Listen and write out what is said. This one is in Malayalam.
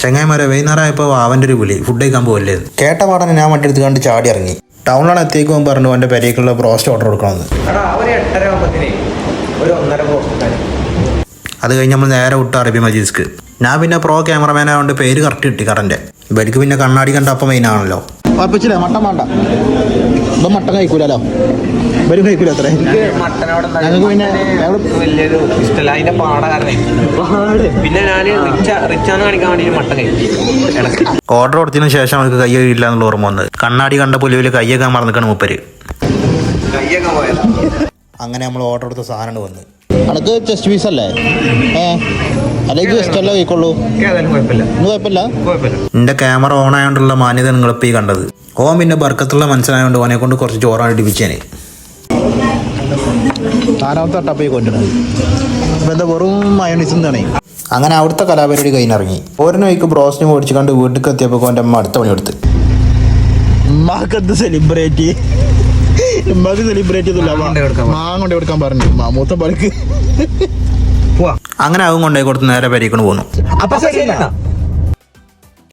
ചെങ്ങായിമാരെ വൈകുന്നേരമായപ്പോൾ അവൻ്റെ ഒരു വിളി ഫുഡ് കഴിക്കാൻ പോകല്ലേ. കേട്ട പാടനെ ഞാൻ വണ്ടി എടുത്ത് കണ്ട് ചാടി ഇറങ്ങി. ടൗണിലാണ് എത്തിയേക്കും പറഞ്ഞു അവൻ്റെ പെരേക്കുള്ള ബ്രോസ്റ്റ് ഓർഡർ കൊടുക്കണമെന്ന്. അത് കഴിഞ്ഞ് നമ്മൾ നേരെ വിട്ടു അറബി മജീസ്ക്ക്. ഞാൻ പിന്നെ പ്രോ ക്യാമറമാൻ ആയതുകൊണ്ട് പേര് കറക്റ്റ് കിട്ടി കറൻ്റെ. ഇവർക്ക് പിന്നെ കണ്ണാടി കണ്ട അപ്പം മെയിനാണല്ലോ. പപ്പിച്ചില്ലേ മട്ടൻ വേണ്ട, ഇപ്പം മട്ടൻ കഴിക്കൂലോ, ഇവരും കഴിക്കൂല അത്രേ. ഞങ്ങൾക്ക് പിന്നെ വലിയൊരു ഇഷ്ടമല്ല അതിന്റെ പിന്നെ ഞാൻ റിച്ചാന്ന് കാണിക്കാൻ വേണ്ടി മട്ടൻ കഴിക്കും. ഓർഡർ കൊടുത്തതിന് ശേഷം അവർക്ക് കൈ കഴിയില്ല എന്നുള്ള ഓർമ്മ വന്നത്. കണ്ണാടി കണ്ട പുലിവിൽ കയ്യേക്കാൻ മറന്നിക്കാണ് മൂപ്പര്. കയ്യൊക്കെ പോയത്. അങ്ങനെ നമ്മൾ ഓർഡർ കൊടുത്ത സാധനം വന്ന്. അനക്ക് ചെസ്റ്റ് പീസ് അല്ലേ? അല്ലെങ്കിൽ ജസ്റ്റ് അല്ലേ കഴിക്കുള്ളൂ? കുഴപ്പമില്ല. എൻ്റെ ക്യാമറ ഓൺ ആയതുകൊണ്ടുള്ള മാന്യത നിങ്ങളിപ്പോൾ ഈ കണ്ടത്. ഓൻ പിന്നെ ബർക്കത്തുള്ള മനസ്സിലായതുകൊണ്ട് ഓനെ കൊണ്ട് കുറച്ച് ചോറാണ് ഇടിപ്പിച്ചേനെ. നാലാമത്തെ ടപ്പായി കൊണ്ടുവരുന്നത് ഇപ്പം എന്താ വെറും മയോണീസ് എന്താണ്. അങ്ങനെ അവിടുത്തെ കലാപരിപാടി കഴിഞ്ഞിറങ്ങി. ഓരോ വഴിക്ക് ബ്രോസ്റ്റിന് മേടിച്ച് കണ്ട് വീട്ടിൽ എത്തിയപ്പോൾ എൻ്റെ അമ്മ അടുത്ത പണി എടുത്ത്. ഉമ്മാക്കത് സെലിബ്രേറ്റ് ചെയ്തില്ല, മാങ്ങ കൊണ്ട് കൊടുക്കാൻ പറഞ്ഞു മൂത്ത പണിക്ക്. അങ്ങനെ ആവും കൊണ്ടുപോയി കൊടുത്ത് നേരെ പെരേക്കൊണ്ട് പോന്നു. അപ്പൊ ശരി.